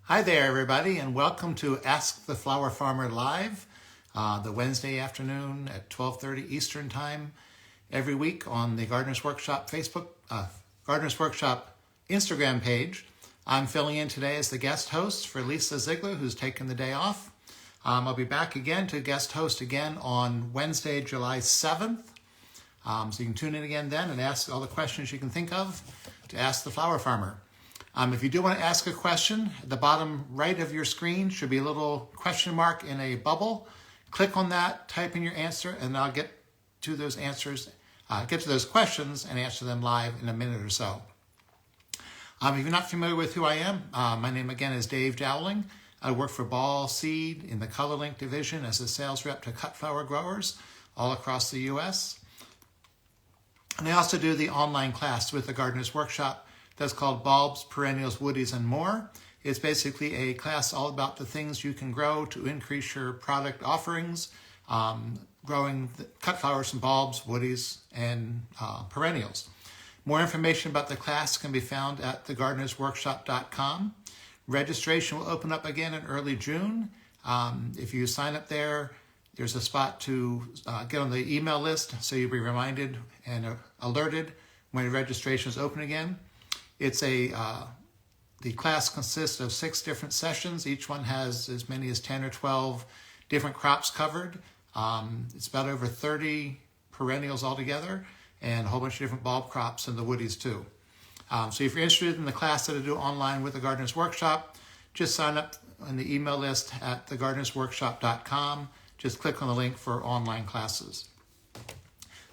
Hi there, everybody, and welcome to Ask the Flower Farmer Live, the Wednesday afternoon at 12:30 Eastern Time every week on the Gardener's Workshop Gardener's Workshop Instagram page. I'm filling in today as the guest host for Lisa Ziegler, who's taken the day off. I'll be back again to guest host again on Wednesday, July 7th. So you can tune in again then and ask all the questions you can think of to ask the flower farmer. If you do want to ask a question, at the bottom right of your screen should be a little question mark in a bubble. Click on that, type in your answer, and I'll get to those answers, get to those questions and answer them live in a minute or so. If you're not familiar with who I am, my name again is Dave Dowling. I work for Ball Seed in the Color Link division as a sales rep to cut flower growers all across the U.S. And I also do the online class with the Gardener's Workshop that's called Bulbs, Perennials, Woodies, and More. It's basically a class all about the things you can grow to increase your product offerings, growing cut flowers and bulbs, woodies, and perennials. More information about the class can be found at thegardenersworkshop.com. Registration will open up again in early June. If you sign up there, there's a spot to get on the email list so you'll be reminded and alerted when registration is open again. It's the class consists of 6 different sessions. Each one has as many as 10 or 12 different crops covered. It's about over 30 perennials altogether and a whole bunch of different bulb crops and the woodies too. So if you're interested in the class that I do online with the Gardener's Workshop, just sign up on the email list at thegardenersworkshop.com. Just click on the link for online classes.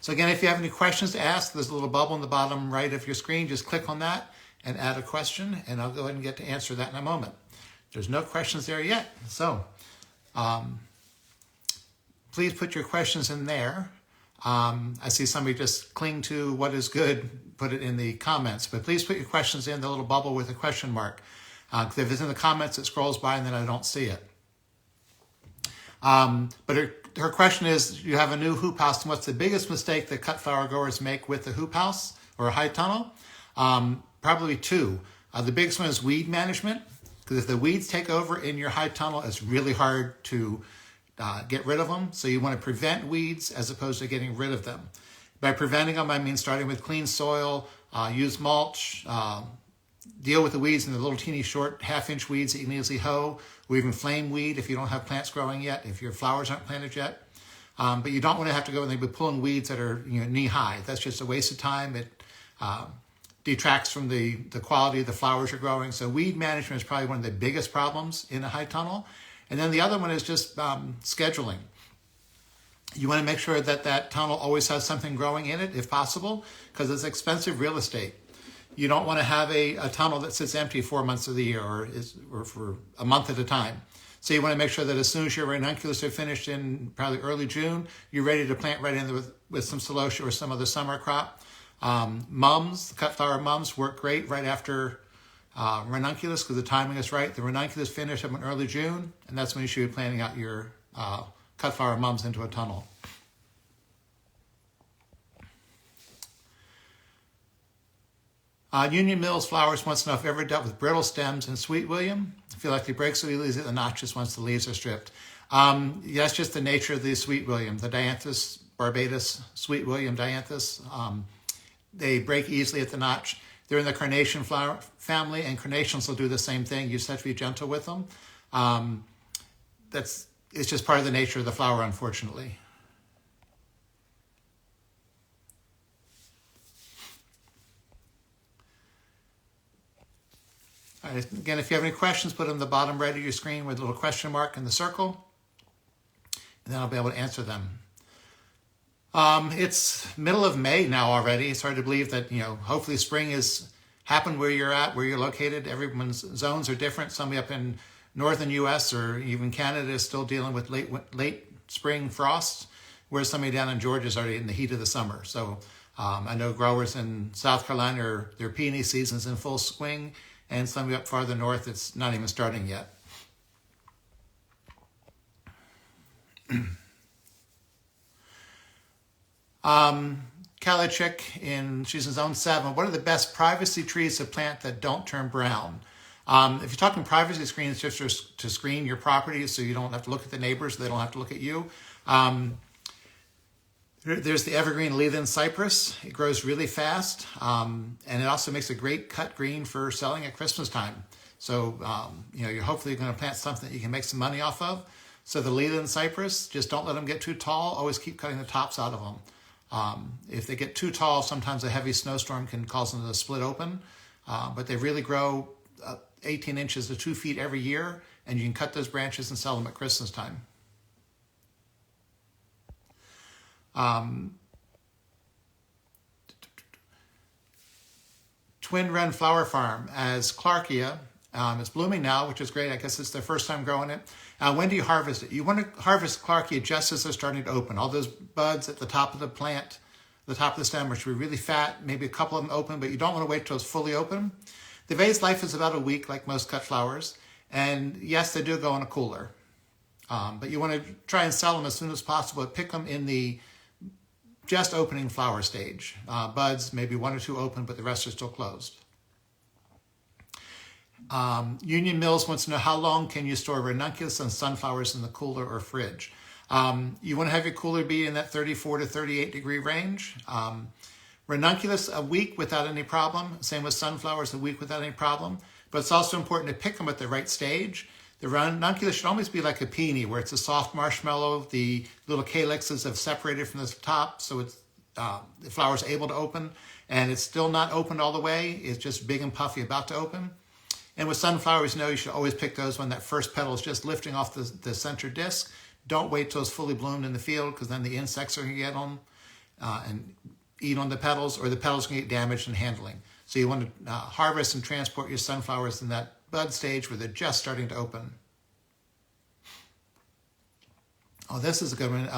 So again, if you have any questions to ask, there's a little bubble in the bottom right of your screen. Just click on that and add a question, and I'll go ahead and get to answer that in a moment. There's no questions there yet, so please put your questions in there. I see somebody just cling to what is good, put it in the comments, but please put your questions in the little bubble with a question mark. Because if it's in the comments, it scrolls by and then I don't see it. But her question is, you have a new hoop house, and what's the biggest mistake that cut flower growers make with the hoop house or a high tunnel? Probably 2. The biggest one is weed management, because if the weeds take over in your high tunnel, it's really hard to get rid of them. So you want to prevent weeds as opposed to getting rid of them. By preventing them, I mean starting with clean soil, use mulch, deal with the weeds in the little teeny short half-inch weeds that you can easily hoe, or even flame weed if you don't have plants growing yet, if your flowers aren't planted yet. But you don't want to have to go and be pulling weeds that are knee-high. That's just a waste of time. It detracts from the quality of the flowers you're growing. So weed management is probably one of the biggest problems in a high tunnel. And then the other one is just scheduling. You want to make sure that that tunnel always has something growing in it, if possible, because it's expensive real estate. You don't want to have a tunnel that sits empty 4 months of the year or for a month at a time. So you want to make sure that as soon as your ranunculus are finished in probably early June, you're ready to plant right in with some celosia or some other summer crop. Mums, cut flower mums work great right after ranunculus because the timing is right. The ranunculus finish up in early June, and that's when you should be planting out your cut flower mums into a tunnel. Union Mills Flowers wants to know if you've ever dealt with brittle stems in Sweet William. I feel like they break the lilies at the notches once the leaves are stripped. That's just the nature of the Sweet William, the Dianthus barbatus, Sweet William Dianthus. They break easily at the notch. They're in the carnation flower family, and carnations will do the same thing. You just have to be gentle with them. It's just part of the nature of the flower, unfortunately. All right, again, if you have any questions, put them in the bottom right of your screen with a little question mark in the circle, and then I'll be able to answer them. It's middle of May now already. It's hard to believe that, hopefully spring has happened where you're at, where you're located. Everyone's zones are different. Somebody up in northern U.S. or even Canada is still dealing with late spring frosts, whereas somebody down in Georgia is already in the heat of the summer. So I know growers in South Carolina, their peony season's in full swing, and somebody up farther north, it's not even starting yet. Kalichik, she's in zone 7. What are the best privacy trees to plant that don't turn brown? If you're talking privacy screens, just to screen your property so you don't have to look at the neighbors, they don't have to look at you. There's the evergreen Leland cypress. It grows really fast, and it also makes a great cut green for selling at Christmas time. So, you're hopefully going to plant something that you can make some money off of. So the Leland cypress, just don't let them get too tall. Always keep cutting the tops out of them. If they get too tall, sometimes a heavy snowstorm can cause them to split open. But they really grow 18 inches to 2 feet every year, and you can cut those branches and sell them at Christmas time. Twin Run Flower Farm as clarkia. It's blooming now, which is great. I guess it's their first time growing it. When do you harvest it? You want to harvest clarkia just as they're starting to open. All those buds at the top of the plant, the top of the stem, which should be really fat, maybe a couple of them open, but you don't want to wait till it's fully open. The vase life is about a week, like most cut flowers. And yes, they do go in a cooler. But you want to try and sell them as soon as possible. Pick them in the just opening flower stage. Buds, maybe 1 or 2 open, but the rest are still closed. Union Mills wants to know how long can you store ranunculus and sunflowers in the cooler or fridge. You want to have your cooler be in that 34 to 38 degree range. Ranunculus a week without any problem. Same with sunflowers, a week without any problem. But it's also important to pick them at the right stage. The ranunculus should always be like a peony, where it's a soft marshmallow. The little calyxes have separated from the top, so it's the flower's able to open. And it's still not opened all the way. It's just big and puffy, about to open. And with sunflowers, you should always pick those when that first petal is just lifting off the center disc. Don't wait till it's fully bloomed in the field, because then the insects are going to get on and eat on the petals, or the petals can get damaged in handling. So you want to harvest and transport your sunflowers in that bud stage where they're just starting to open. Oh, this is a good one.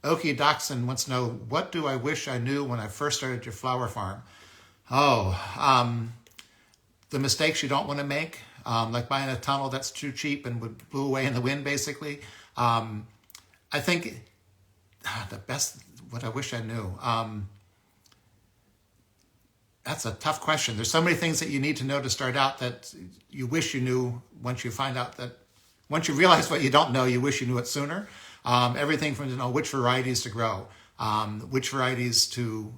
Okie Doxson wants to know, what do I wish I knew when I first started your flower farm? The mistakes you don't want to make, like buying a tunnel that's too cheap and would blow away in the wind, basically. I think the best, what I wish I knew. That's a tough question. There's so many things that you need to know to start out that you wish you knew once you find out that, once you realize what you don't know, you wish you knew it sooner. Everything from which varieties to grow, which varieties to,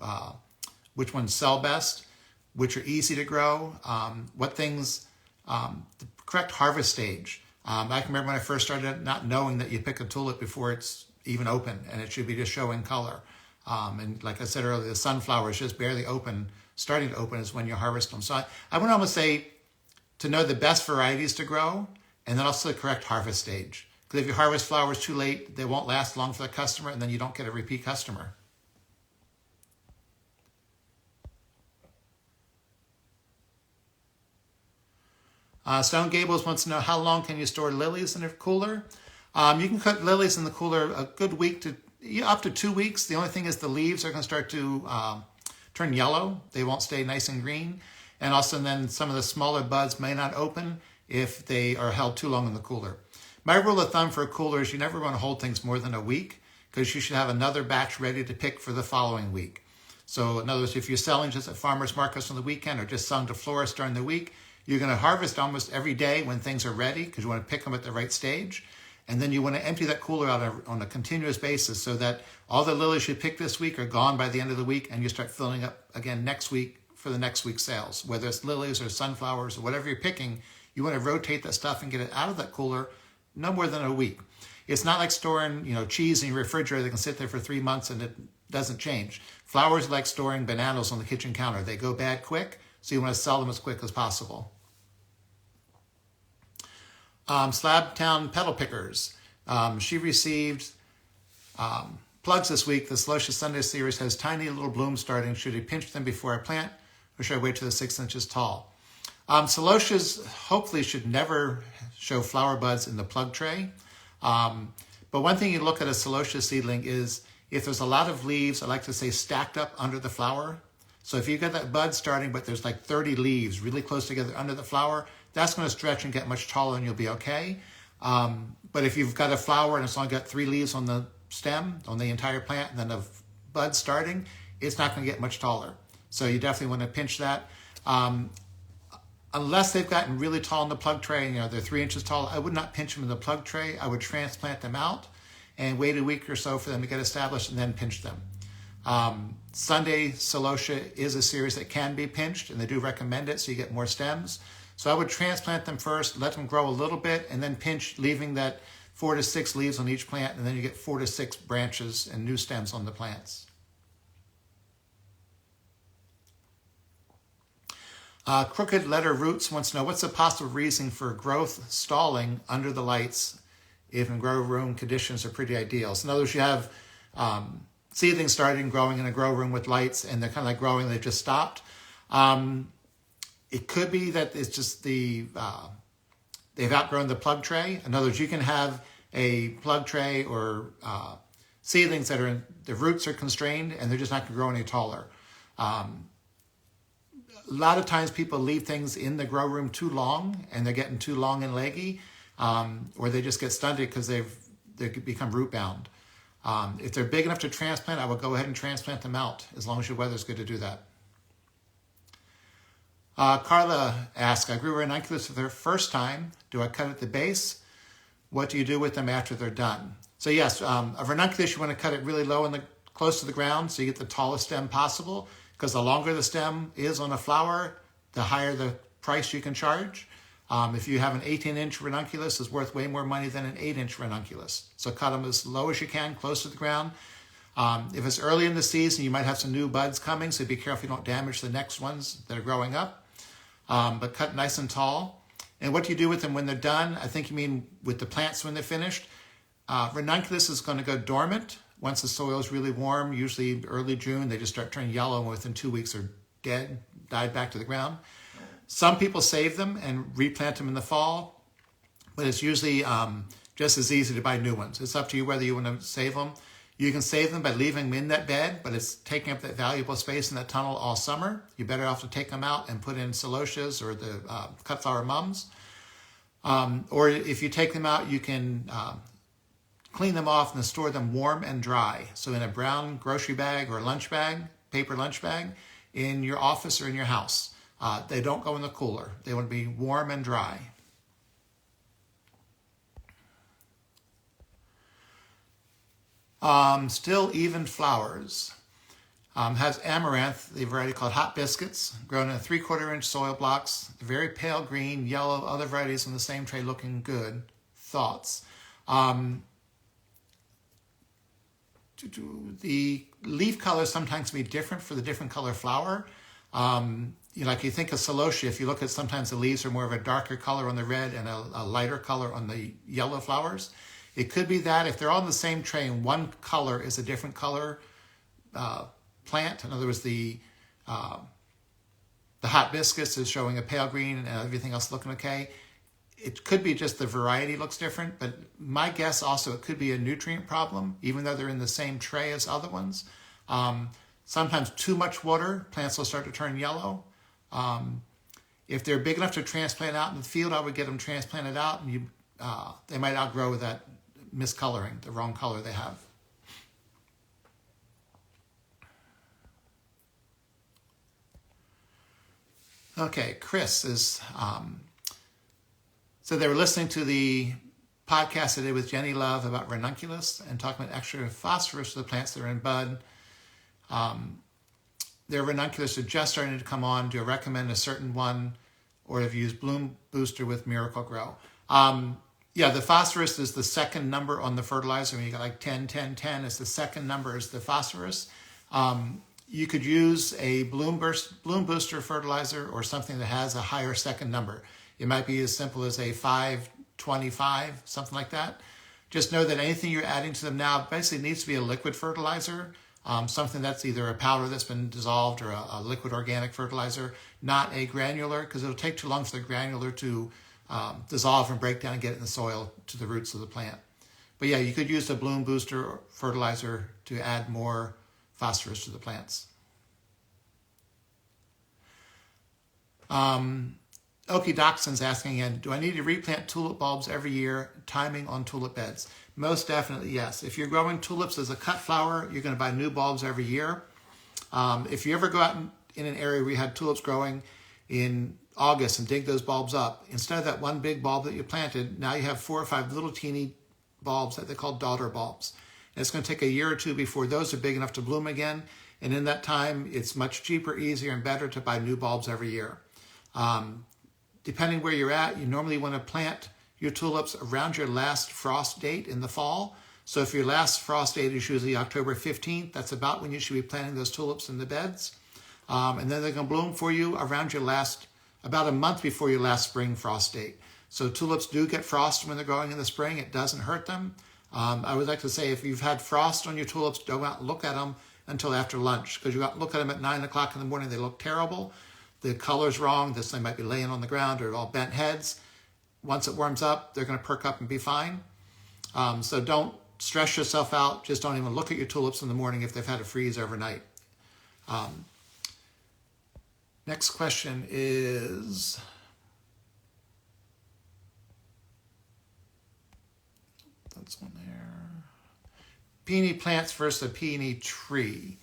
which ones sell best, which are easy to grow, what things, the correct harvest stage. I can remember when I first started not knowing that you pick a tulip before it's even open, and it should be just showing color. And like I said earlier, the sunflower is just barely open, starting to open is when you harvest them. So I would almost say to know the best varieties to grow, and then also the correct harvest stage. Because if you harvest flowers too late, they won't last long for the customer, and then you don't get a repeat customer. Stone Gables wants to know, how long can you store lilies in a cooler? You can put lilies in the cooler a good week to up to 2 weeks. The only thing is the leaves are going to start to turn yellow. They won't stay nice and green. And also then some of the smaller buds may not open if they are held too long in the cooler. My rule of thumb for a cooler is you never want to hold things more than a week, because you should have another batch ready to pick for the following week. So in other words, if you're selling just at farmers markets on the weekend or just selling to florists during the week, you're going to harvest almost every day when things are ready, because you want to pick them at the right stage. And then you want to empty that cooler out on a continuous basis so that all the lilies you pick this week are gone by the end of the week, and you start filling up again next week for the next week's sales. Whether it's lilies or sunflowers or whatever you're picking, you want to rotate that stuff and get it out of that cooler no more than a week. It's not like storing, cheese in your refrigerator that can sit there for 3 months and it doesn't change. Flowers are like storing bananas on the kitchen counter. They go bad quick, so you want to sell them as quick as possible. Slabtown Petal Pickers. She received plugs this week. The Celosia Sunday series has tiny little blooms starting. Should I pinch them before I plant, or should I wait till they're 6 inches tall? Celosias hopefully should never show flower buds in the plug tray. But one thing you look at a Celosia seedling is if there's a lot of leaves, I like to say stacked up under the flower. So if you've got that bud starting, but there's like 30 leaves really close together under the flower, that's going to stretch and get much taller and you'll be okay. But if you've got a flower and it's only got 3 leaves on the stem, on the entire plant, and then a bud starting, it's not going to get much taller. So you definitely want to pinch that. Unless they've gotten really tall in the plug tray, and they're 3 inches tall, I would not pinch them in the plug tray. I would transplant them out and wait a week or so for them to get established and then pinch them. Sunday Celosia is a series that can be pinched, and they do recommend it so you get more stems. So I would transplant them first, let them grow a little bit, and then pinch, leaving that 4 to 6 leaves on each plant, and then you get 4 to 6 branches and new stems on the plants. Crooked Letter Roots wants to know, what's the possible reason for growth stalling under the lights if in grow room conditions are pretty ideal? So in other words, you have seedlings starting growing in a grow room with lights, and they're kind of like growing, they've just stopped. It could be that it's just they've outgrown the plug tray. In other words, you can have a plug tray or seedlings that the roots are constrained and they're just not going to grow any taller. A lot of times people leave things in the grow room too long and they're getting too long and leggy, or they just get stunted because they become root bound. If they're big enough to transplant, I would go ahead and transplant them out as long as your weather's good to do that. Carla asks, I grew ranunculus for the first time. Do I cut at the base? What do you do with them after they're done? So yes, a ranunculus, you want to cut it really low close to the ground so you get the tallest stem possible, because the longer the stem is on a flower, the higher the price you can charge. If you have an 18-inch ranunculus, it's worth way more money than an 8-inch ranunculus. So cut them as low as you can, close to the ground. If it's early in the season, you might have some new buds coming, so be careful you don't damage the next ones that are growing up. But cut nice and tall. And what do you do with them when they're done? I think you mean with the plants when they're finished. Ranunculus is going to go dormant once the soil is really warm, usually early June. They just start turning yellow, and within 2 weeks are dead, died back to the ground. Some people save them and replant them in the fall, but it's usually just as easy to buy new ones. It's up to you whether you want to save them. You can save them by leaving them in that bed, but it's taking up that valuable space in that tunnel all summer. You're better off to take them out and put in celosias or the cut flower mums. Or if you take them out, you can clean them off and store them warm and dry. So in a brown grocery bag or lunch bag, paper lunch bag, in your office or in your house. They don't go in the cooler. They want to be warm and dry. Still even flowers. Has Amaranth, the variety called Hot Biscuits, grown in 3/4 inch soil blocks, very pale green, yellow, other varieties in the same tray looking good. Thoughts? The leaf colors sometimes can be different for the different color flower. Like you think of Celosia, if you look at sometimes the leaves are more of a darker color on the red and a lighter color on the yellow flowers. It could be that if they're all in the same tray and one color is a different color plant, in other words, the Hot Biscuits is showing a pale green and everything else looking okay. It could be just the variety looks different, but my guess also it could be a nutrient problem, even though they're in the same tray as other ones. Sometimes too much water, plants will start to turn yellow. If they're big enough to transplant out in the field, I would get them transplanted out, and they might outgrow that miscoloring, the wrong color they have. Okay, Chris is... So they were listening to the podcast I did with Jenny Love about ranunculus and talking about extra phosphorus for the plants that are in bud. Their ranunculus are just starting to come on. Do you recommend a certain one, or have you used Bloom Booster with Miracle Grow? Yeah, the phosphorus is the second number on the fertilizer. When you got like 10, 10, 10, it's the second number is the phosphorus. You could use a Bloom Booster fertilizer or something that has a higher second number. It might be as simple as a 525, something like that. Just know that anything you're adding to them now basically needs to be a liquid fertilizer, something that's either a powder that's been dissolved or a liquid organic fertilizer, not a granular, because it'll take too long for the granular to dissolve and break down and get it in the soil to the roots of the plant. But yeah, you could use a Bloom Booster fertilizer to add more phosphorus to the plants. Okie Dockson's asking again, do I need to replant tulip bulbs every year? Timing on tulip beds. Most definitely, yes. If you're growing tulips as a cut flower, you're going to buy new bulbs every year. If you ever go out in an area where you had tulips growing in August and dig those bulbs up, instead of that one big bulb that you planted, now you have 4 or 5 little teeny bulbs that they call daughter bulbs. And it's going to take a year or two before those are big enough to bloom again. And in that time, it's much cheaper, easier, and better to buy new bulbs every year. Depending where you're at, you normally want to plant your tulips around your last frost date in the fall. So if your last frost date is usually October 15th, that's about when you should be planting those tulips in the beds. And then they're going to bloom for you around your about a month before your last spring frost date. So tulips do get frost when they're growing in the spring. It doesn't hurt them. I would like to say if you've had frost on your tulips, don't go out and look at them until after lunch, because you go out and look at them at 9 o'clock in the morning, they look terrible. The color's wrong. This thing might be laying on the ground or all bent heads. Once it warms up, they're going to perk up and be fine. So don't stress yourself out. Just don't even look at your tulips in the morning if they've had a freeze overnight. Next question is, that's one there. Peony plants versus a peony tree.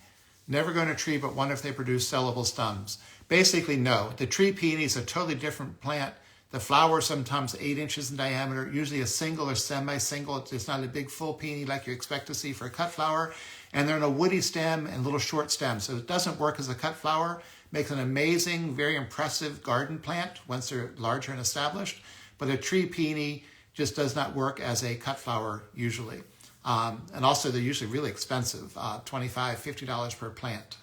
Never grown a tree, but wonder if they produce sellable stems. Basically, no. The tree peony is a totally different plant. The flower is sometimes 8 inches in diameter, usually a single or semi-single. It's not a big full peony like you expect to see for a cut flower. And they're in a woody stem and little short stems. So it doesn't work as a cut flower. Makes an amazing, very impressive garden plant once they're larger and established. But a tree peony just does not work as a cut flower usually. And also they're usually really expensive, $25, $50 per plant.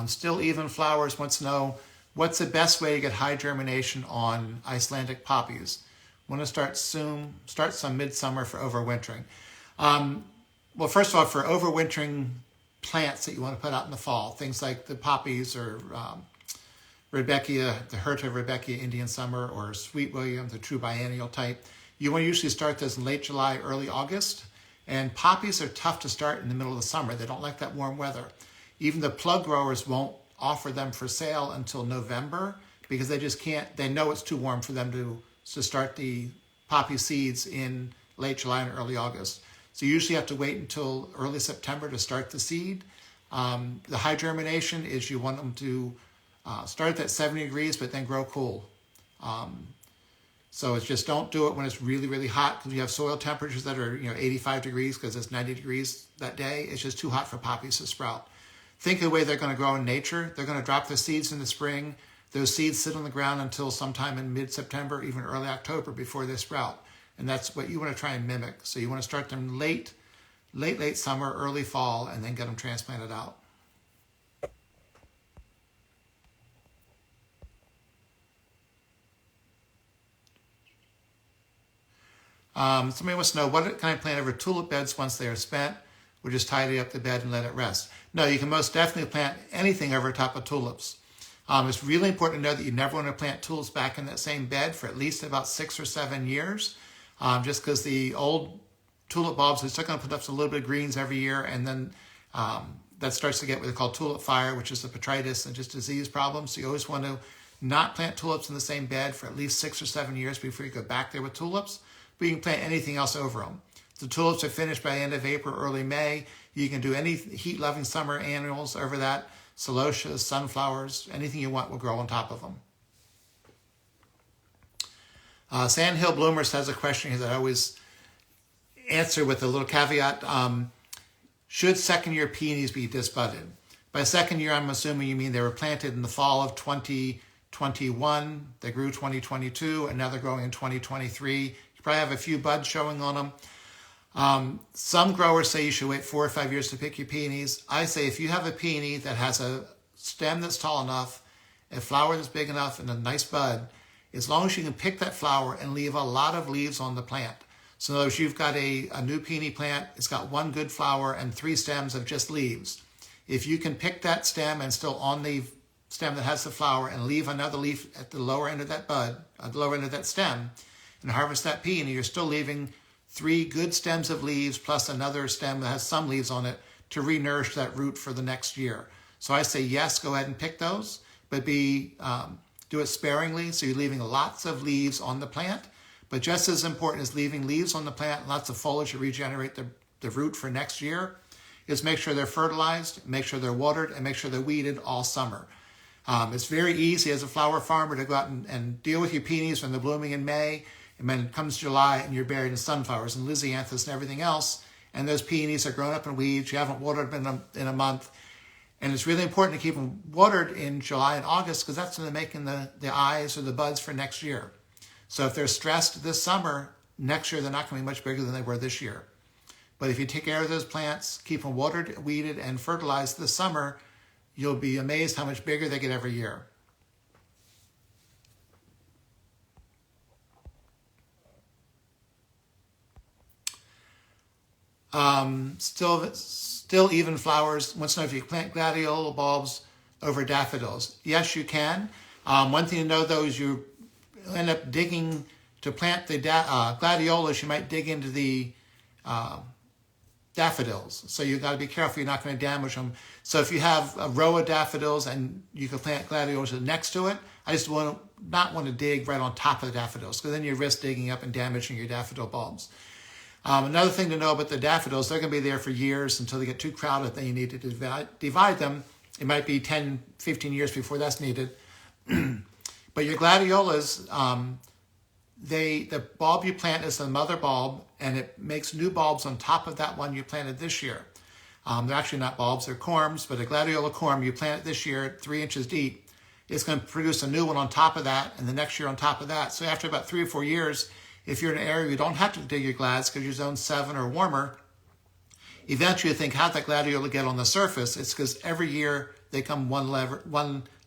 Still even flowers wants to know, what's the best way to get high germination on Icelandic poppies? Want to start soon, start some midsummer for overwintering. Well, first of all, for overwintering plants that you want to put out in the fall, things like the poppies or Rudbeckia, the Herta Rudbeckia Indian Summer, or Sweet William, the true biennial type. You want to usually start those in late July, early August. And poppies are tough to start in the middle of the summer. They don't like that warm weather. Even the plug growers won't offer them for sale until November because they just can't, they know it's too warm for them to start the poppy seeds in late July and early August. So you usually have to wait until early September to start the seed. The high germination is you want them to start at 70 degrees, but then grow cool. So it's just don't do it when it's really, really hot because you have soil temperatures that are 85 degrees because it's 90 degrees that day. It's just too hot for poppies to sprout. Think of the way they're going to grow in nature. They're going to drop the seeds in the spring. Those seeds sit on the ground until sometime in mid-September, even early October before they sprout. And that's what you want to try and mimic. So you want to start them late summer, early fall, and then get them transplanted out. Somebody wants to know, what can I plant over tulip beds once they are spent? We'll just tidy up the bed and let it rest. No, you can most definitely plant anything over top of tulips. It's really important to know that you never want to plant tulips back in that same bed for at least about 6 or 7 years, just because the old tulip bulbs are still going to put up a little bit of greens every year, and then that starts to get what they call tulip fire, which is the botrytis and just disease problems. So you always want to not plant tulips in the same bed for at least 6 or 7 years before you go back there with tulips, but you can plant anything else over them. The tulips are finished by the end of April, early May. You can do any heat-loving summer annuals over that. Celosias, sunflowers, anything you want will grow on top of them. Sandhill Bloomers has a question that I always answer with a little caveat. Should second-year peonies be disbudded? By second year, I'm assuming you mean they were planted in the fall of 2021. They grew 2022, and now they're growing in 2023. You probably have a few buds showing on them. Some growers say you should wait 4 or 5 years to pick your peonies. I say if you have a peony that has a stem that's tall enough, a flower that's big enough, and a nice bud, as long as you can pick that flower and leave a lot of leaves on the plant. So in other words, you've got a new peony plant, it's got 1 good flower and 3 stems of just leaves. If you can pick that stem and still on the stem that has the flower and leave another leaf at the lower end of that bud, at the lower end of that stem, and harvest that peony, you're still leaving 3 good stems of leaves plus another stem that has some leaves on it to re-nourish that root for the next year. So I say yes, go ahead and pick those, but do it sparingly, so you're leaving lots of leaves on the plant. But just as important as leaving leaves on the plant, lots of foliage to regenerate the root for next year is make sure they're fertilized, make sure they're watered, and make sure they're weeded all summer. It's very easy as a flower farmer to go out and deal with your peonies when they're blooming in May, and then it comes July and you're buried in sunflowers and lisianthus and everything else, and those peonies are grown up in weeds, you haven't watered them in a month, and it's really important to keep them watered in July and August because that's when they're making the eyes or the buds for next year. So if they're stressed this summer, next year they're not going to be much bigger than they were this year. But if you take care of those plants, keep them watered, weeded, and fertilized this summer, you'll be amazed how much bigger they get every year. Still even flowers. Once in a while, if you plant gladiolus bulbs over daffodils. Yes, you can. One thing to know though is you end up digging to plant the gladiolus. You might dig into the daffodils. So you've got to be careful you're not going to damage them. So if you have a row of daffodils and you can plant gladiolus next to it, I just not want to dig right on top of the daffodils because then you risk digging up and damaging your daffodil bulbs. Another thing to know about the daffodils, they're going to be there for years until they get too crowded, then you need to divide them. It might be 10, 15 years before that's needed. But your gladiolus, the bulb you plant is the mother bulb, and it makes new bulbs on top of that one you planted this year. They're actually not bulbs, they're corms, but a gladiolus corm you plant it this year, 3 inches deep, it's going to produce a new one on top of that, and the next year on top of that. So after about 3 or 4 years, if you're in an area you don't have to dig your glads because you're zone 7 or warmer, eventually you think, how'd that gladiolus get on the surface? It's because every year they come one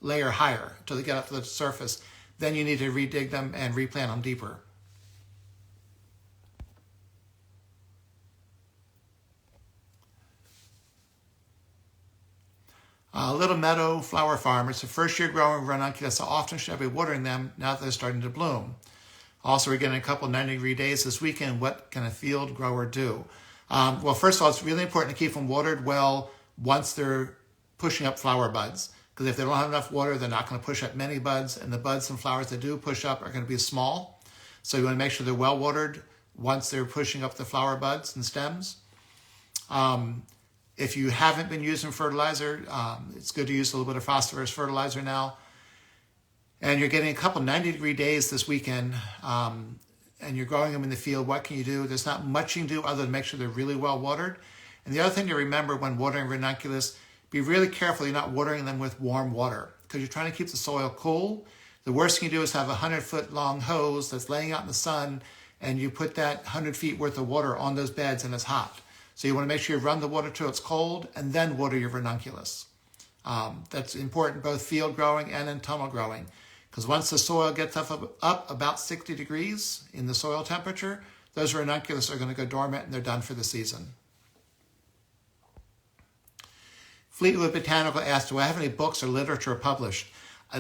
layer higher until they get up to the surface. Then you need to redig them and replant them deeper. Little meadow flower farm. It's a first year growing ranunculus, so often should I be watering them now that they're starting to bloom. Also, we're getting a couple 90-degree days this weekend. What can a field grower do? Well, first of all, it's really important to keep them watered well once they're pushing up flower buds. Because if they don't have enough water, they're not going to push up many buds. And the buds and flowers that do push up are going to be small. So you want to make sure they're well watered once they're pushing up the flower buds and stems. If you haven't been using fertilizer, it's good to use a little bit of phosphorus fertilizer now. And you're getting a couple 90-degree days this weekend, and you're growing them in the field. What can you do? There's not much you can do other than make sure they're really well watered. And the other thing to remember when watering ranunculus, be really careful you're not watering them with warm water because you're trying to keep the soil cool. The worst thing you do is have a 100-foot long hose that's laying out in the sun, and you put that 100 feet worth of water on those beds and it's hot. So you want to make sure you run the water till it's cold and then water your ranunculus. That's important both field growing and in tunnel growing. Because once the soil gets up about 60 degrees in the soil temperature, those ranunculus are going to go dormant and they're done for the season. Fleetwood Botanical asked, do I have any books or literature published?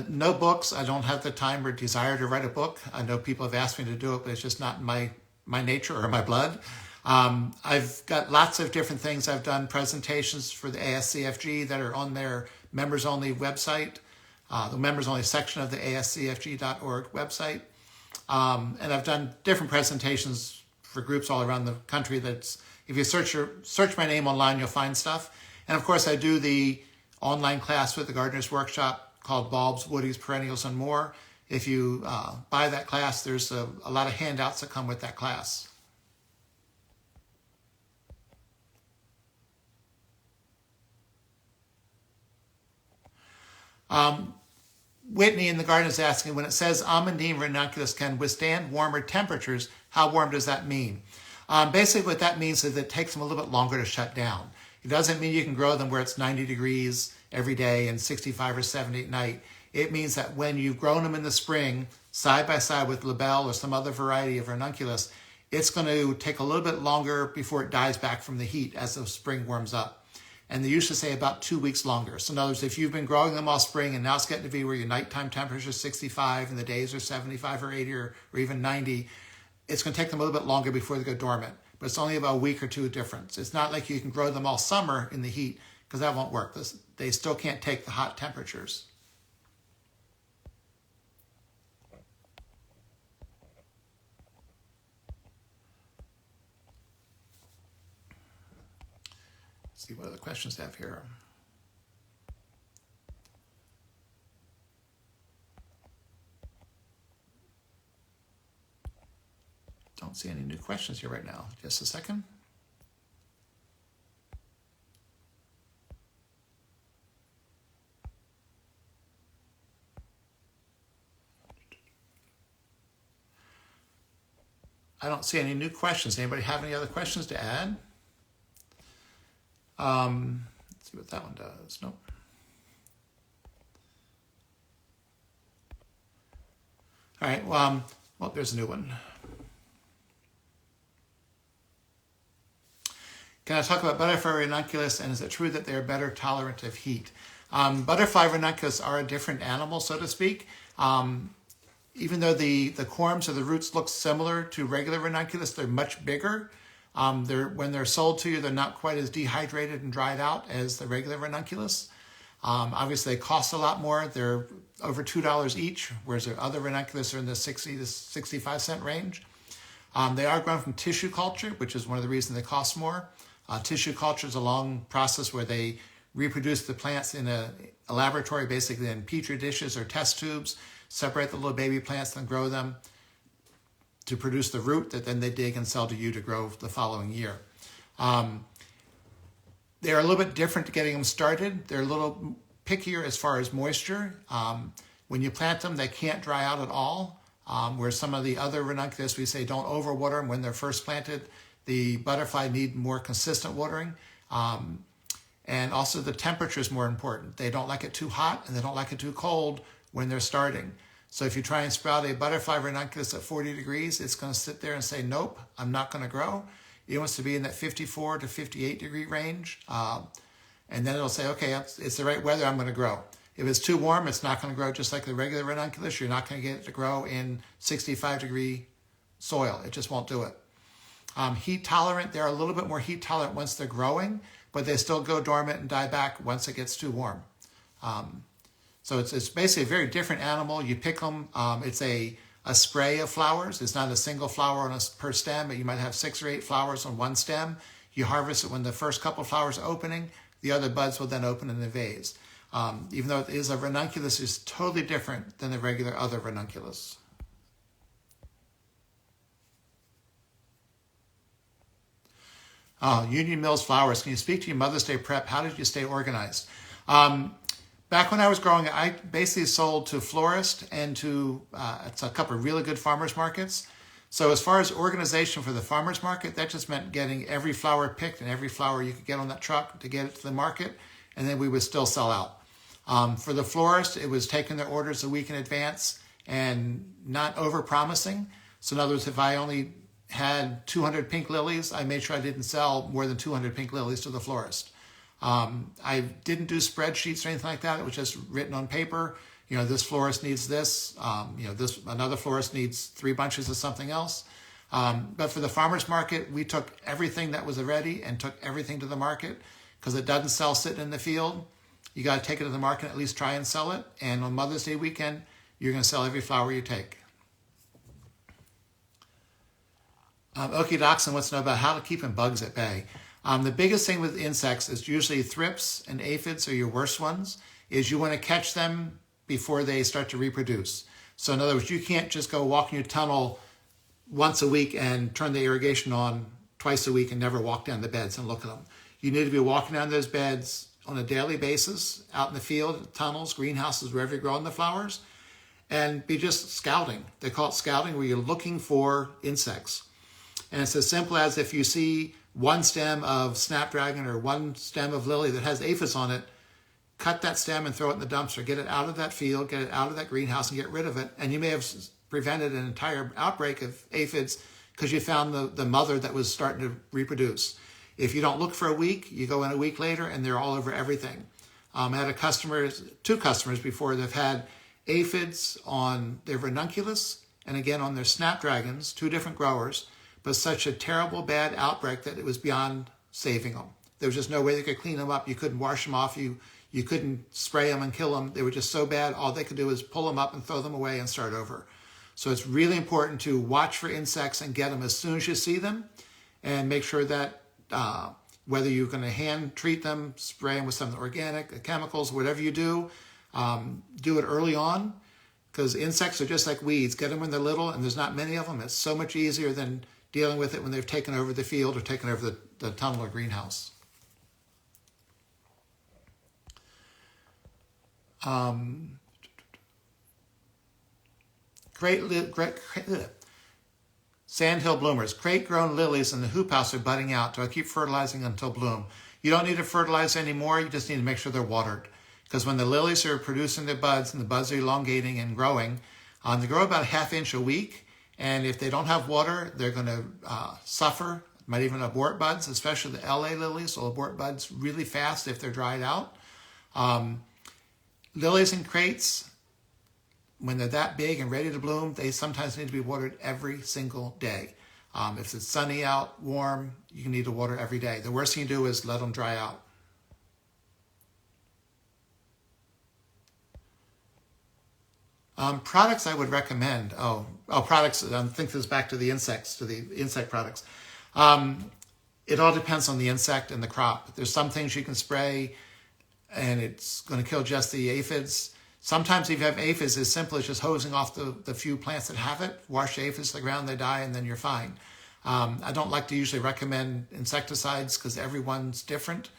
No books. I don't have the time or desire to write a book. I know people have asked me to do it, but it's just not in my nature or my blood. I've got lots of different things. I've done presentations for the ASCFG that are on their members-only website. The members-only section of the ascfg.org website. And I've done different presentations for groups all around the country. That's if you search my name online, you'll find stuff. And of course, I do the online class with the Gardener's Workshop called Bulbs, Woodies, Perennials, and More. If you buy that class, there's a lot of handouts that come with that class. Whitney in the garden is asking, when it says Amandine ranunculus can withstand warmer temperatures, how warm does that mean? Basically what that means is that it takes them a little bit longer to shut down. It doesn't mean you can grow them where it's 90 degrees every day and 65 or 70 at night. It means that when you've grown them in the spring, side by side with labelle or some other variety of ranunculus, it's going to take a little bit longer before it dies back from the heat as the spring warms up. And they used to say about 2 weeks longer. So in other words, if you've been growing them all spring and now it's getting to be where your nighttime temperature is 65 and the days are 75 or 80 or even 90, it's going to take them a little bit longer before they go dormant. But it's only about a week or two of difference. It's not like you can grow them all summer in the heat because that won't work. They still can't take the hot temperatures. Let's see what other questions they have here. Don't see any new questions here right now. Just a second. I don't see any new questions. Anybody have any other questions to add? Let's see what that one does. Nope. All right. Well, there's a new one. Can I talk about butterfly ranunculus, and is it true that they are better tolerant of heat? Butterfly ranunculus are a different animal, so to speak. Even though the corms or the roots look similar to regular ranunculus, they're much bigger. When they're sold to you, they're not quite as dehydrated and dried out as the regular ranunculus. Obviously, they cost a lot more. They're over $2 each, whereas the other ranunculus are in the 60 to 65 cent range. They are grown from tissue culture, which is one of the reasons they cost more. Tissue culture is a long process where they reproduce the plants in a laboratory, basically in petri dishes or test tubes, separate the little baby plants, then grow them to produce the root that then they dig and sell to you to grow the following year. They're a little bit different to getting them started. They're a little pickier as far as moisture. When you plant them, they can't dry out at all. Where some of the other ranunculus, we say don't overwater them when they're first planted. The butterfly need more consistent watering. And also the temperature is more important. They don't like it too hot and they don't like it too cold when they're starting. So if you try and sprout a butterfly ranunculus at 40 degrees, it's going to sit there and say, nope, I'm not going to grow. It wants to be in that 54 to 58 degree range. And then it'll say, okay, it's the right weather, I'm going to grow. If it's too warm, it's not going to grow just like the regular ranunculus. You're not going to get it to grow in 65 degree soil. It just won't do it. Heat tolerant, they're a little bit more heat tolerant once they're growing, but they still go dormant and die back once it gets too warm. So it's basically a very different animal. You pick them, it's a spray of flowers. It's not a single flower per stem, but you might have 6 or 8 flowers on one stem. You harvest it when the first couple of flowers are opening. The other buds will then open in the vase. Even though it is a ranunculus, it's totally different than the regular other ranunculus. Union Mills flowers. Can you speak to your Mother's Day prep? How did you stay organized? Back when I was growing, I basically sold to Florist and to it's a couple of really good farmers markets. So as far as organization for the farmers market, that just meant getting every flower picked and every flower you could get on that truck to get it to the market, and then we would still sell out. For the florist, it was taking their orders a week in advance and not over-promising. So in other words, if I only had 200 pink lilies, I made sure I didn't sell more than 200 pink lilies to the florist. I didn't do spreadsheets or anything like that. It was just written on paper. You know, this florist needs this. Another florist needs 3 bunches of something else. But for the farmer's market, we took everything that was ready and took everything to the market because it doesn't sell sitting in the field. You got to take it to the market and at least try and sell it. And on Mother's Day weekend, you're going to sell every flower you take. Okie Doxon wants to know about how to keep bugs at bay. The biggest thing with insects is usually thrips and aphids are your worst ones, is you want to catch them before they start to reproduce. So in other words, you can't just go walk in your tunnel once a week and turn the irrigation on twice a week and never walk down the beds and look at them. You need to be walking down those beds on a daily basis, out in the field, tunnels, greenhouses, wherever you're growing the flowers, and be just scouting. They call it scouting, where you're looking for insects. And it's as simple as if you see one stem of snapdragon or one stem of lily that has aphids on it, cut that stem and throw it in the dumpster. Get it out of that field, get it out of that greenhouse and get rid of it. And you may have prevented an entire outbreak of aphids because you found the mother that was starting to reproduce. If you don't look for a week, you go in a week later and they're all over everything. I had 2 customers before that have had aphids on their ranunculus and again on their snapdragons, 2 different growers, but such a terrible bad outbreak that it was beyond saving them. There was just no way they could clean them up. You couldn't wash them off. You couldn't spray them and kill them. They were just so bad. All they could do was pull them up and throw them away and start over. So it's really important to watch for insects and get them as soon as you see them and make sure that whether you're going to hand treat them, spray them with something organic, chemicals, whatever you do it early on, because insects are just like weeds. Get them when they're little and there's not many of them. It's so much easier than dealing with it when they've taken over the field or taken over the tunnel or greenhouse. Sandhill bloomers. Crate-grown lilies in the hoop house are budding out. Do I keep fertilizing until bloom? You don't need to fertilize anymore. You just need to make sure they're watered. Because when the lilies are producing their buds and the buds are elongating and growing, they grow about a ½ inch a week. And if they don't have water, they're going to suffer, might even abort buds, especially the LA lilies will abort buds really fast if they're dried out. Lilies in crates, when they're that big and ready to bloom, they sometimes need to be watered every single day. If it's sunny out, warm, you need to water every day. The worst thing you do is let them dry out. Products I would recommend. Products. I think this is back to the insects, to the insect products. It all depends on the insect and the crop. There's some things you can spray and it's going to kill just the aphids. Sometimes if you have aphids, as simple as just hosing off the few plants that have it, wash the aphids to the ground, they die, and then you're fine. I don't like to usually recommend insecticides because everyone's different.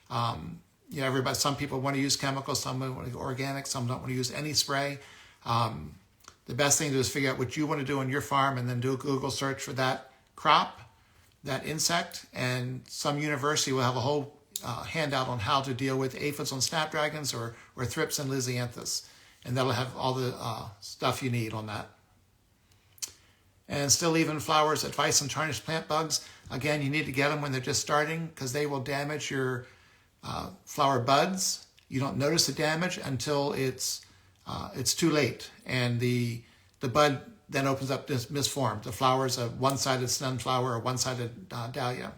Some people want to use chemicals, some want to go organic, some don't want to use any spray. The best thing to do is figure out what you want to do on your farm and then do a Google search for that crop, that insect, and some university will have a whole handout on how to deal with aphids on snapdragons or thrips and lisianthus, and that'll have all the stuff you need on that. And still even flowers, advice on tarnished plant bugs. Again, you need to get them when they're just starting because they will damage your flower buds. You don't notice the damage until it's too late, and the bud then opens up misformed. The flower is a one-sided sunflower or one-sided dahlia.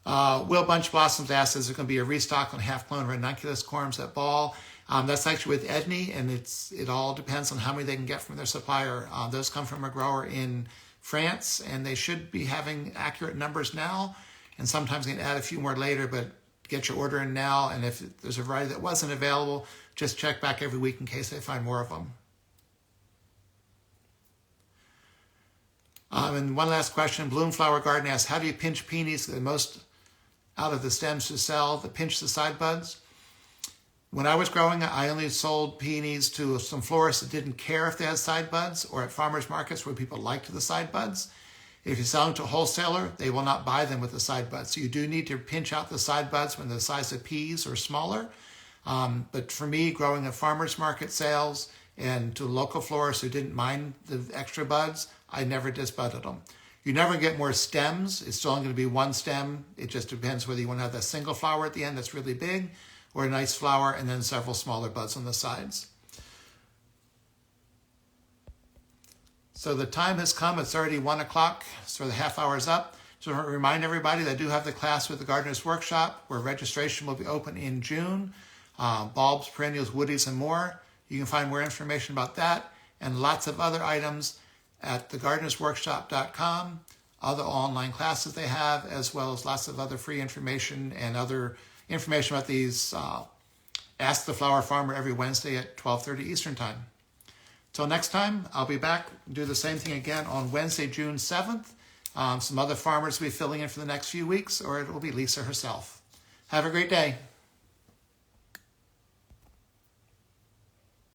Will Bunch Blossoms asks, is there going to be a restock on half-clone Ranunculus corms at Ball? That's actually with Edney, and it all depends on how many they can get from their supplier. Those come from a grower in France, and they should be having accurate numbers now, and sometimes they can add a few more later, but get your order in now, and if there's a variety that wasn't available, just check back every week in case they find more of them. And one last question, Bloom Flower Garden asks, how do you pinch peonies the most out of the stems to sell, pinch the side buds? When I was growing, I only sold peonies to some florists that didn't care if they had side buds, or at farmers markets where people liked the side buds. If you sell them to a wholesaler, they will not buy them with the side buds. So you do need to pinch out the side buds when they're the size of peas or smaller. But for me, growing at farmers market sales and to local florists who didn't mind the extra buds, I never disbudded them. You never get more stems. It's still only going to be one stem. It just depends whether you want to have that single flower at the end that's really big or a nice flower and then several smaller buds on the sides. So the time has come. It's already 1 o'clock, so the half hour is up. So I remind everybody that I do have the class with the Gardener's Workshop where registration will be open in June. Bulbs, perennials, woodies, and more. You can find more information about that and lots of other items at thegardenersworkshop.com, other online classes they have, as well as lots of other free information and other information about these Ask the Flower Farmer every Wednesday at 12:30 Eastern Time. Till next time, I'll be back and do the same thing again on Wednesday, June 7th. Some other farmers will be filling in for the next few weeks, or it will be Lisa herself. Have a great day.